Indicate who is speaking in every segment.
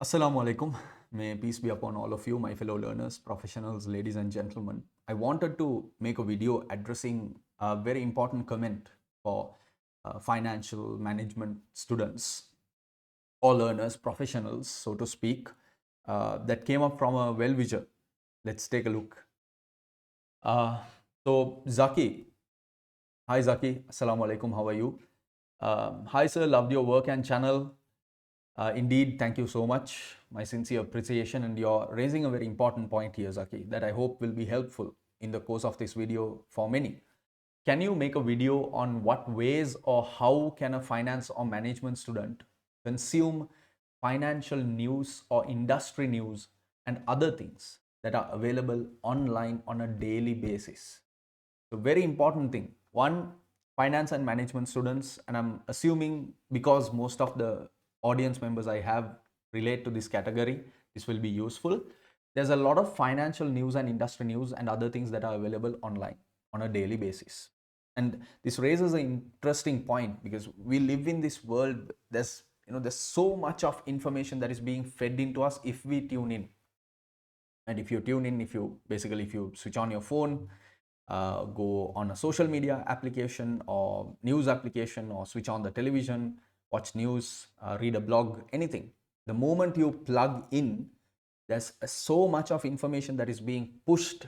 Speaker 1: Assalamu alaikum. May peace be upon all of you, my fellow learners, professionals, ladies and gentlemen. I wanted to make a video addressing a very important comment for financial management students or learners, professionals, so to speak, that came up from a well-wisher. Let's take a look. Uh, Zaki, hi Zaki, Assalamu alaikum, how are you? Hi sir, loved your work and channel. Indeed, thank you so much. My sincere appreciation, and you're raising a very important point here, Zaki, that I hope will be helpful in the course of this video for many. Can you make a video on what ways or how can a finance or management student consume financial news or industry news and other things that are available online on a daily basis? So very important thing. One, finance and management students, and I'm assuming because most of the audience members I have relate to this category, this will be useful. There's a lot of financial news and industry news and other things that are available online on a daily basis. And this raises an interesting point because we live in this world. There's so much of information that is being fed into us if we tune in. And if you tune in, if you switch on your phone, go on a social media application or news application, or switch on the television, watch news, read a blog, anything. The moment you plug in, there's so much of information that is being pushed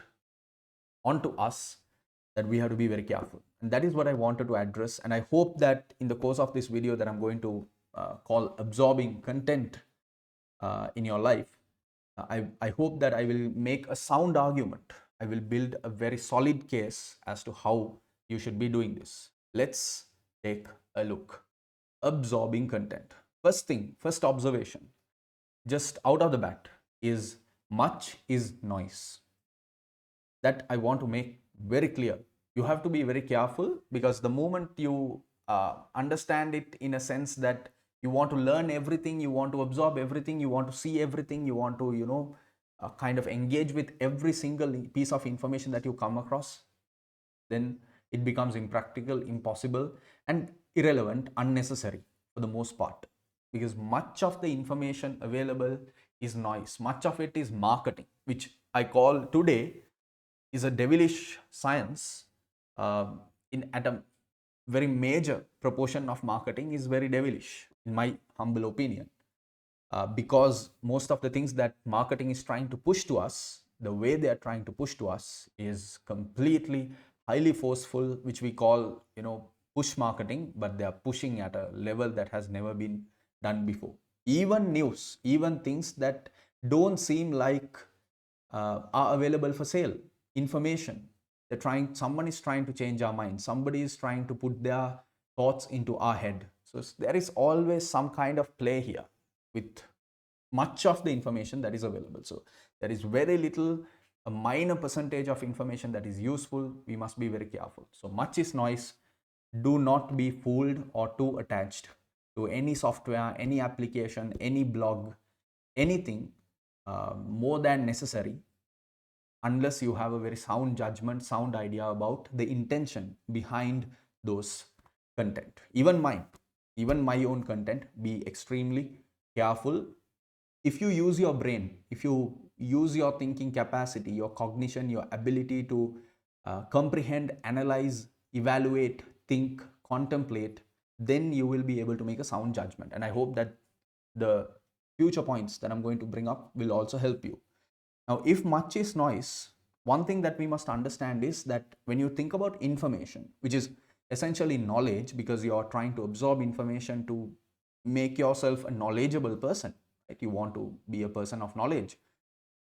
Speaker 1: onto us that we have to be very careful. And that is what I wanted to address. And I hope that in the course of this video that I'm going to call absorbing content in your life, I hope that I will make a sound argument. I will build a very solid case as to how you should be doing this. Let's take a look. Absorbing content. First thing, first observation, just out of the bat, is much is noise. That I want to make very clear. You have to be very careful, because the moment you understand it in a sense that you want to learn everything, you want to absorb everything, you want to see everything, you want to kind of engage with every single piece of information that you come across, then it becomes impractical, impossible, and irrelevant, unnecessary for the most part, because much of the information available is noise. Much of it is marketing, which I call today is a devilish science. In at a very major proportion of marketing is very devilish, in my humble opinion, because most of the things that marketing is trying to push to us, the way they are trying to push to us, is completely highly forceful, which we call push marketing, but they are pushing at a level that has never been done before. Even news, even things that don't seem like are available for sale, information, someone is trying to change our mind, somebody is trying to put their thoughts into our head. So there is always some kind of play here with much of the information that is available. So there is very little, a minor percentage of information that is useful. We must be very careful. So much is noise. Do not be fooled or too attached to any software, any application, any blog, anything more than necessary, unless you have a very sound judgment, sound idea about the intention behind those content. Even my own content, be extremely careful. If you use your brain, if you use your thinking capacity, your cognition, your ability to comprehend, analyze, evaluate, think, contemplate, then you will be able to make a sound judgment. And I hope that the future points that I'm going to bring up will also help you. Now, if much is noise, one thing that we must understand is that when you think about information, which is essentially knowledge, because you are trying to absorb information to make yourself a knowledgeable person, right? You want to be a person of knowledge.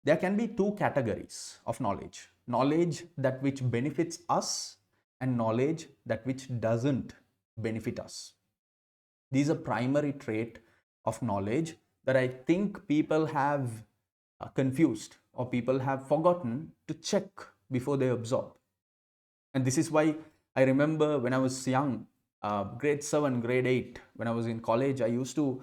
Speaker 1: There can be two categories of knowledge: knowledge that which benefits us, and knowledge that which doesn't benefit us. These are primary trait of knowledge that I think people have confused, or people have forgotten to check before they absorb. And this is why I remember when I was young, grade 7, grade 8, when I was in college, I used to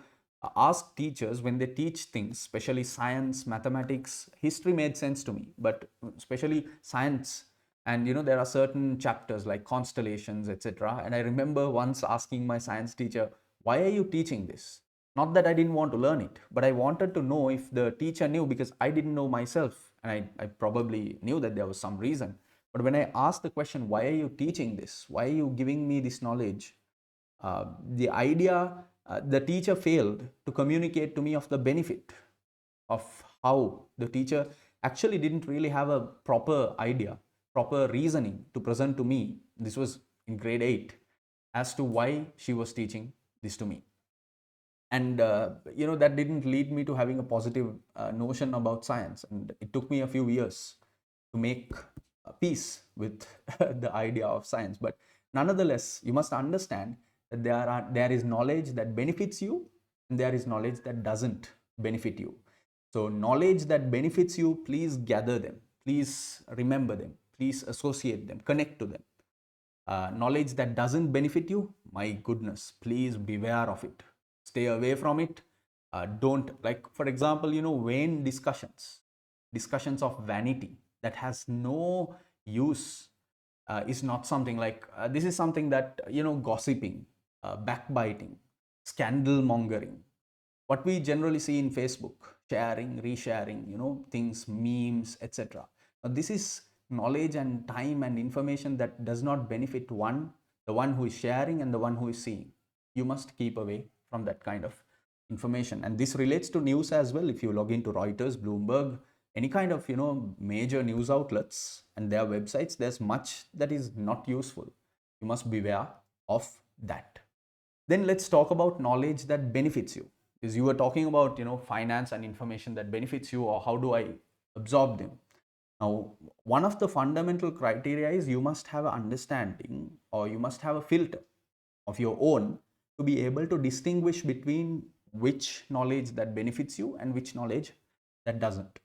Speaker 1: ask teachers when they teach things, especially science, mathematics. History made sense to me, but especially science. And there are certain chapters like constellations, etc. And I remember once asking my science teacher, why are you teaching this? Not that I didn't want to learn it, but I wanted to know if the teacher knew, because I didn't know myself. And I probably knew that there was some reason. But when I asked the question, why are you teaching this? Why are you giving me this knowledge? The idea, the teacher failed to communicate to me of the benefit of how the teacher actually didn't really have a proper idea, proper reasoning to present to me. This was in grade 8, as to why she was teaching this to me. And that didn't lead me to having a positive notion about science, and it took me a few years to make peace with the idea of science. But nonetheless, you must understand that there is knowledge that benefits you, and there is knowledge that doesn't benefit you. So knowledge that benefits you, please gather them, please remember them, please associate them, connect to them. Knowledge that doesn't benefit you, my goodness, please beware of it, stay away from it. Don't, like, for example, vain discussions of vanity that has no use, is not something like, this is something that, gossiping, backbiting, scandal mongering, what we generally see in Facebook, sharing, resharing, things, memes, etc. Now, this is knowledge and time and information that does not benefit the one who is sharing and the one who is seeing. You must keep away from that kind of information. And this relates to news as well. If you log into Reuters, Bloomberg, any kind of major news outlets and their websites, there's much that is not useful. You must beware of that. Then let's talk about knowledge that benefits you. Because you were talking about finance and information that benefits you, or how do I absorb them. Now, one of the fundamental criteria is you must have an understanding, or you must have a filter of your own to be able to distinguish between which knowledge that benefits you and which knowledge that doesn't.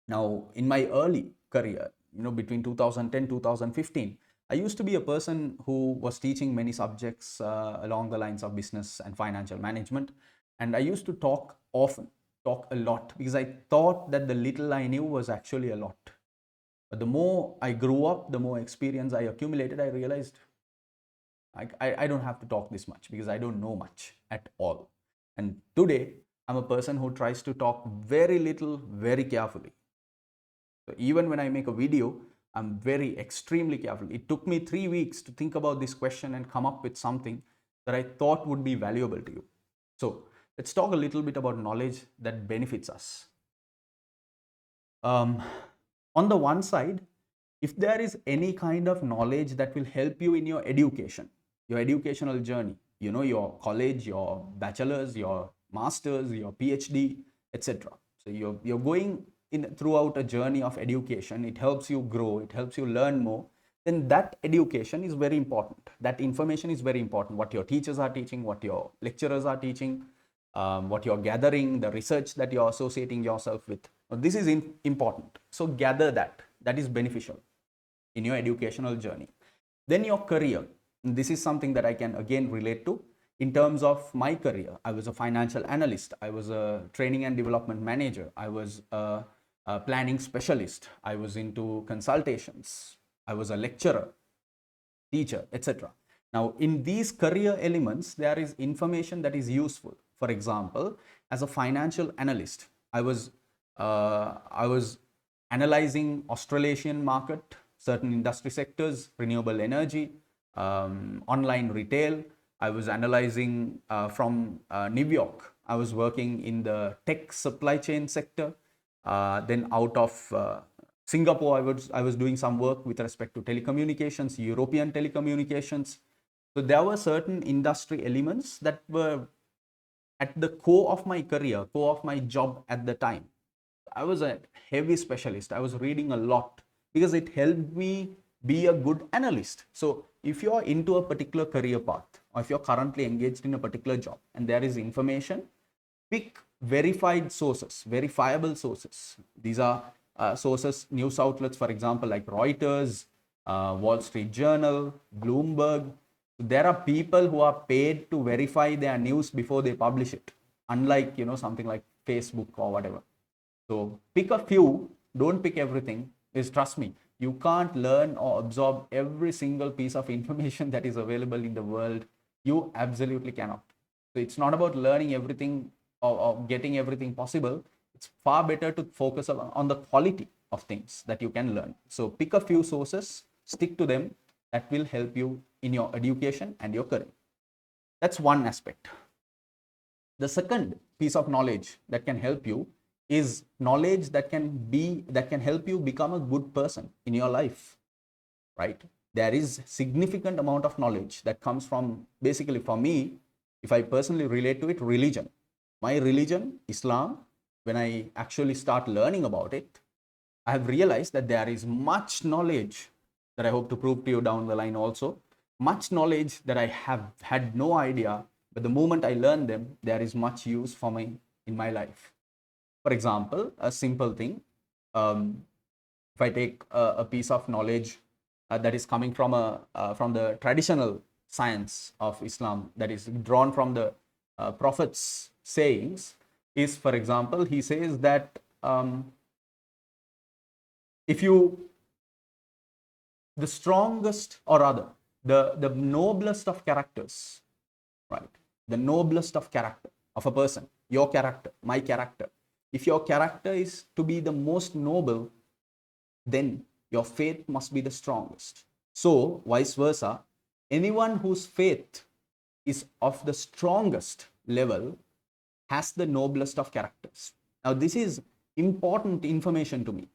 Speaker 1: Now, in my early career, between 2010 2015, I used to be a person who was teaching many subjects along the lines of business and financial management, and I used to talk a lot, because I thought that the little I knew was actually a lot. But the more I grew up, the more experience I accumulated, I realized I don't have to talk this much, because I don't know much at all. And today, I'm a person who tries to talk very little, very carefully. So even when I make a video, I'm very extremely careful. It took me 3 weeks to think about this question and come up with something that I thought would be valuable to you. So let's talk a little bit about knowledge that benefits us. On the one side, if there is any kind of knowledge that will help you in your education, your educational journey, your college, your bachelor's, your master's, your PhD, etc. So you're going throughout a journey of education, it helps you grow, it helps you learn more, then that education is very important. That information is very important. What your teachers are teaching, what your lecturers are teaching, what you're gathering, the research that you're associating yourself with. This is important. So gather that. That is beneficial in your educational journey. Then your career. This is something that I can again relate to. In terms of my career, I was a financial analyst. I was a training and development manager. I was a planning specialist. I was into consultations. I was a lecturer, teacher, etc. Now, in these career elements, there is information that is useful. For example, as a financial analyst, I was analyzing Australasian market, certain industry sectors, renewable energy, online retail. I was analyzing from New York. I was working in the tech supply chain sector. Then out of Singapore, I was doing some work with respect to telecommunications, European telecommunications. So there were certain industry elements that were at the core of my career, core of my job at the time. I was a heavy specialist. I was reading a lot because it helped me be a good analyst. So if you're into a particular career path, or if you're currently engaged in a particular job and there is information, pick verified sources, verifiable sources. These are sources, news outlets, for example, like Reuters, Wall Street Journal, Bloomberg. There are people who are paid to verify their news before they publish it, unlike something like Facebook or whatever. So pick a few, don't pick everything. Is trust me, you can't learn or absorb every single piece of information that is available in the world. You absolutely cannot. So it's not about learning everything or getting everything possible. It's far better to focus on the quality of things that you can learn. So pick a few sources, stick to them. That will help you in your education and your career. That's one aspect. The second piece of knowledge that can help you is knowledge that can help you become a good person in your life, right? There is significant amount of knowledge that comes from, basically for me, if I personally relate to it, religion. My religion, Islam, when I actually start learning about it, I have realized that there is much knowledge that I hope to prove to you down the line also. Much knowledge that I have had no idea, but the moment I learn them, there is much use for me in my life. For example, a simple thing, if I take a piece of knowledge that is coming from the traditional science of Islam, that is drawn from the Prophet's sayings, is, for example, he says that if you, the strongest, or rather the noblest of characters, right, the noblest of character of a person, your character, my character, if your character is to be the most noble, then your faith must be the strongest. So vice versa, anyone whose faith is of the strongest level has the noblest of characters. Now, this is important information to me,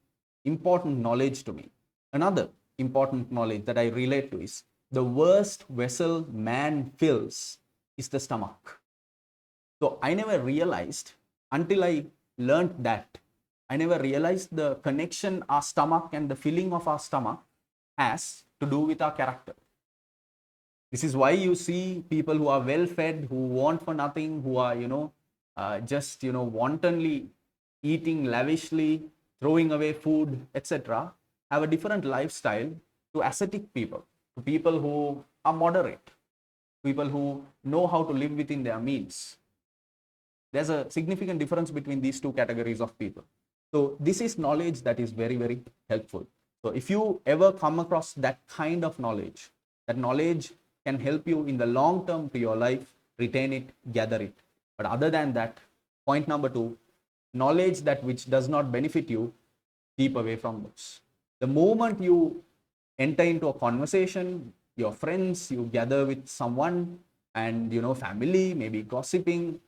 Speaker 1: important knowledge to me. Another important knowledge that I relate to is the worst vessel man fills is the stomach. So I never realized until I learned that. I never realized the connection our stomach and the filling of our stomach has to do with our character. This is why you see people who are well fed, who want for nothing, who are, just, wantonly eating lavishly, throwing away food, etc., have a different lifestyle to ascetic people, to people who are moderate, people who know how to live within their means. There's a significant difference between these two categories of people. So this is knowledge that is very, very helpful. So if you ever come across that kind of knowledge, that knowledge can help you in the long term to your life, retain it, gather it. But other than that, point number 2, knowledge that which does not benefit you, keep away from those. The moment you enter into a conversation, your friends, you gather with someone, and family, maybe gossiping,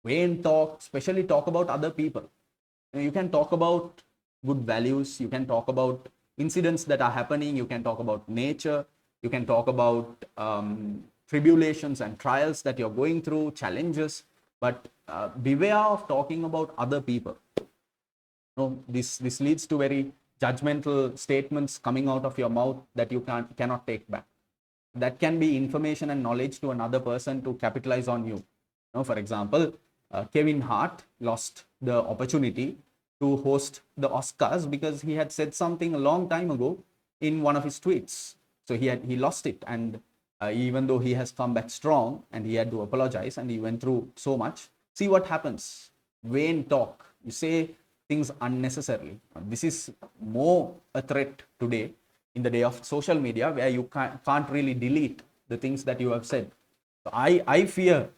Speaker 1: vain talk, especially talk about other people. You can talk about good values, you can talk about incidents that are happening, you can talk about nature, you can talk about tribulations and trials that you're going through, challenges, but beware of talking about other people. This leads to very judgmental statements coming out of your mouth that you cannot take back. That can be information and knowledge to another person to capitalize on you. For example, Kevin Hart lost the opportunity to host the Oscars because he had said something a long time ago in one of his tweets. So he lost it, and even though he has come back strong and he had to apologize and he went through so much, see what happens. Vain talk. You say things unnecessarily. This is more a threat today in the day of social media, where you can't really delete the things that you have said. So I fear,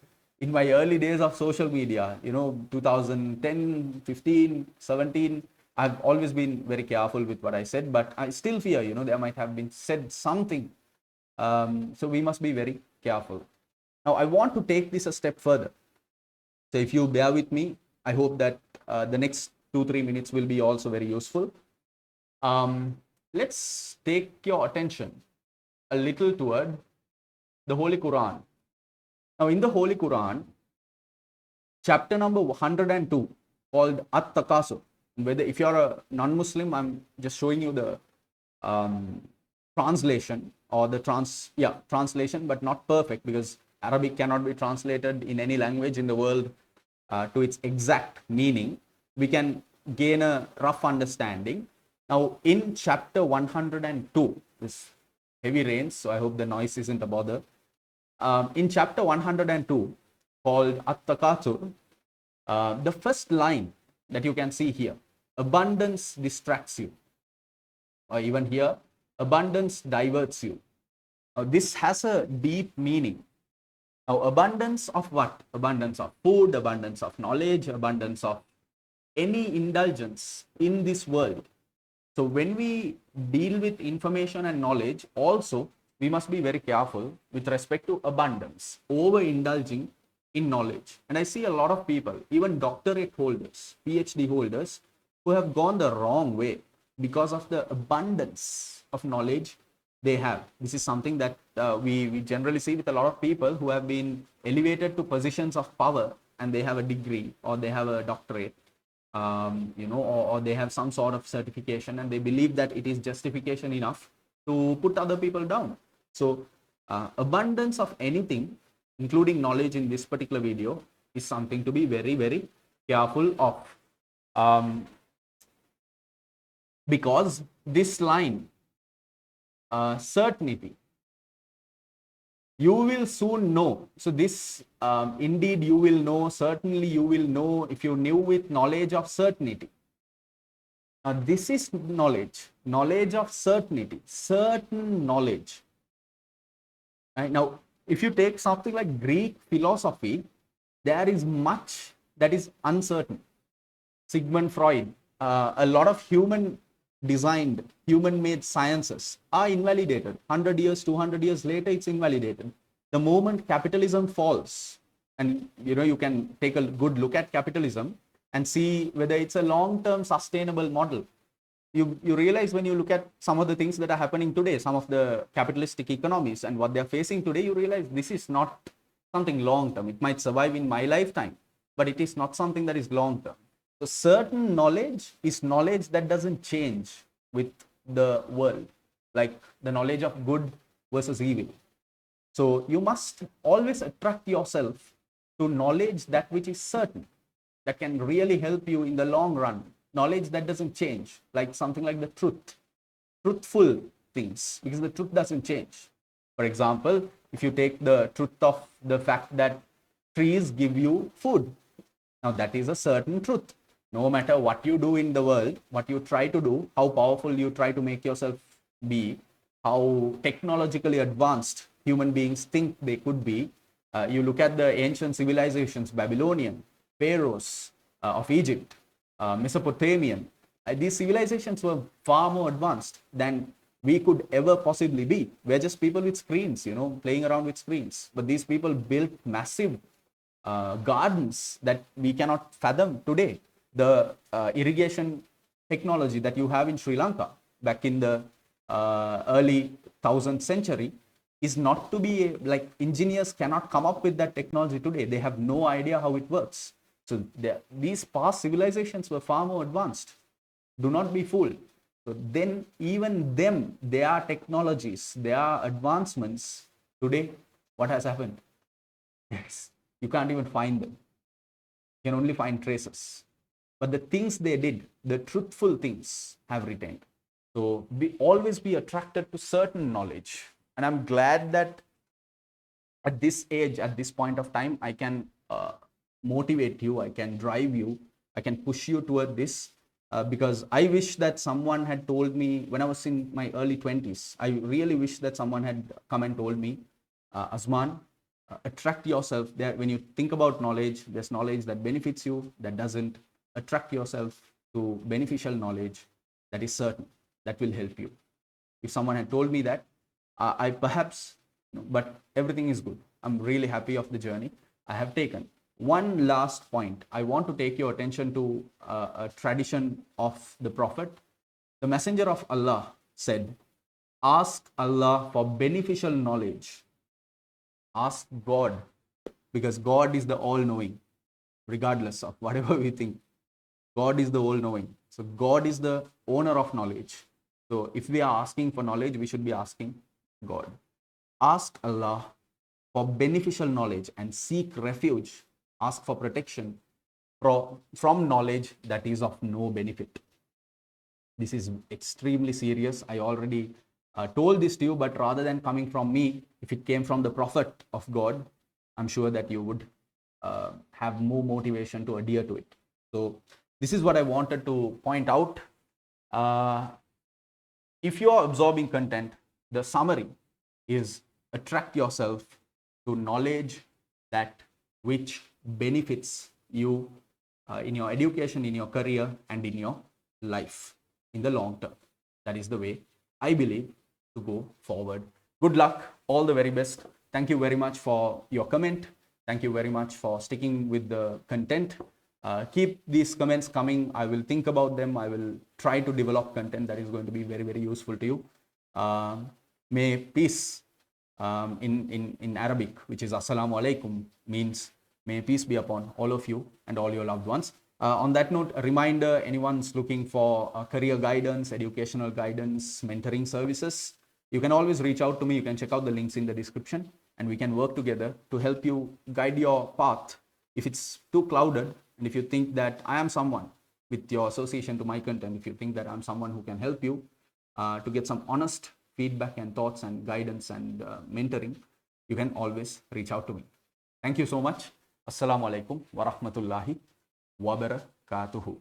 Speaker 1: in my early days of social media, 2010, 15, 17, I've always been very careful with what I said, but I still fear, there might have been said something. So we must be very careful. Now, I want to take this a step further. So if you bear with me, I hope that the next 2-3 minutes will be also very useful. Let's take your attention a little toward the Holy Quran. Now, in the Holy Quran, chapter number 102, called At-Takasur. Whether, if you're a non-Muslim, I'm just showing you the translation, or the translation, but not perfect, because Arabic cannot be translated in any language in the world to its exact meaning. We can gain a rough understanding. Now, in chapter 102, this heavy rains, so I hope the noise isn't a bother. In chapter 102, called At-Takathur, the first line that you can see here, abundance distracts you. Or even here, abundance diverts you. This has a deep meaning. Now, abundance of what? Abundance of food, abundance of knowledge, abundance of any indulgence in this world. So when we deal with information and knowledge, also we must be very careful with respect to abundance, overindulging in knowledge. And I see a lot of people, even doctorate holders, PhD holders, who have gone the wrong way because of the abundance of knowledge they have. This is something that we generally see with a lot of people who have been elevated to positions of power and they have a degree or they have a doctorate, or they have some sort of certification and they believe that it is justification enough to put other people down. So abundance of anything, including knowledge in this particular video, is something to be very, very careful of. Because this line, certainty, you will soon know. So this, indeed you will know, certainly you will know, if you knew with knowledge of certainty. This is knowledge of certainty, certain knowledge. Right? Now, if you take something like Greek philosophy, there is much that is uncertain. Sigmund Freud, a lot of human designed, human made sciences are invalidated. 100 years, 200 years later, it's invalidated. The moment capitalism falls, and you can take a good look at capitalism and see whether it's a long-term sustainable model. You realize when you look at some of the things that are happening today, some of the capitalistic economies and what they're facing today, you realize this is not something long-term. It might survive in my lifetime, but it is not something that is long-term. So certain knowledge is knowledge that doesn't change with the world, like the knowledge of good versus evil. So you must always attract yourself to knowledge that which is certain, that can really help you in the long run. Knowledge that doesn't change, like something like the truth, truthful things, because the truth doesn't change. For example, if you take the truth of the fact that trees give you food, now that is a certain truth. No matter what you do in the world, what you try to do, how powerful you try to make yourself be, how technologically advanced human beings think they could be, you look at the ancient civilizations, Babylonian, pharaohs of Egypt, Mesopotamian, these civilizations were far more advanced than we could ever possibly be. We're just people with screens, playing around with screens. But these people built massive gardens that we cannot fathom today. The irrigation technology that you have in Sri Lanka back in the early 1000th century is not to be like, engineers cannot come up with that technology today. They have no idea how it works. So these past civilizations were far more advanced. Do not be fooled. So then even them, their technologies, their advancements today, what has happened? Yes, you can't even find them. You can only find traces. But the things they did, the truthful things, have retained. So always be attracted to certain knowledge. And I'm glad that at this age, at this point of time, I can motivate you, I can drive you, I can push you toward this. Because I wish that someone had told me when I was in my early 20s, I really wish that someone had come and told me, Azman, attract yourself. There, when you think about knowledge, there's knowledge that benefits you, that doesn't. Attract yourself to beneficial knowledge that is certain, that will help you. If someone had told me that, I perhaps, but everything is good. I'm really happy of the journey I have taken. One last point, I want to take your attention to a tradition of the Prophet. The Messenger of Allah said, ask Allah for beneficial knowledge. Ask God, because God is the all-knowing, regardless of whatever we think. God is the all-knowing. So God is the owner of knowledge. So if we are asking for knowledge, we should be asking God. Ask Allah for beneficial knowledge and seek refuge. Ask for protection from knowledge that is of no benefit. This is extremely serious. I already told this to you, but rather than coming from me, if it came from the Prophet of God, I'm sure that you would have more motivation to adhere to it. So this is what I wanted to point out. If you are absorbing content, the summary is attract yourself to knowledge that which benefits you in your education, in your career, and in your life in the long term. That is the way I believe to go forward. Good luck, all the very best. Thank you very much for your comment. Thank you very much for sticking with the content. Keep these comments coming. I will think about them. I will try to develop content that is going to be very, very useful to you. May peace in Arabic, which is Assalamu alaikum, means may peace be upon all of you and all your loved ones. On that note, a reminder, anyone's looking for career guidance, educational guidance, mentoring services, you can always reach out to me. You can check out the links in the description and we can work together to help you guide your path. If it's too clouded and if you think that I am someone with your association to my content, if you think that I'm someone who can help you to get some honest feedback and thoughts and guidance and mentoring, you can always reach out to me. Thank you so much. Assalamu alaikum wa rahmatullahi wa barakatuhu.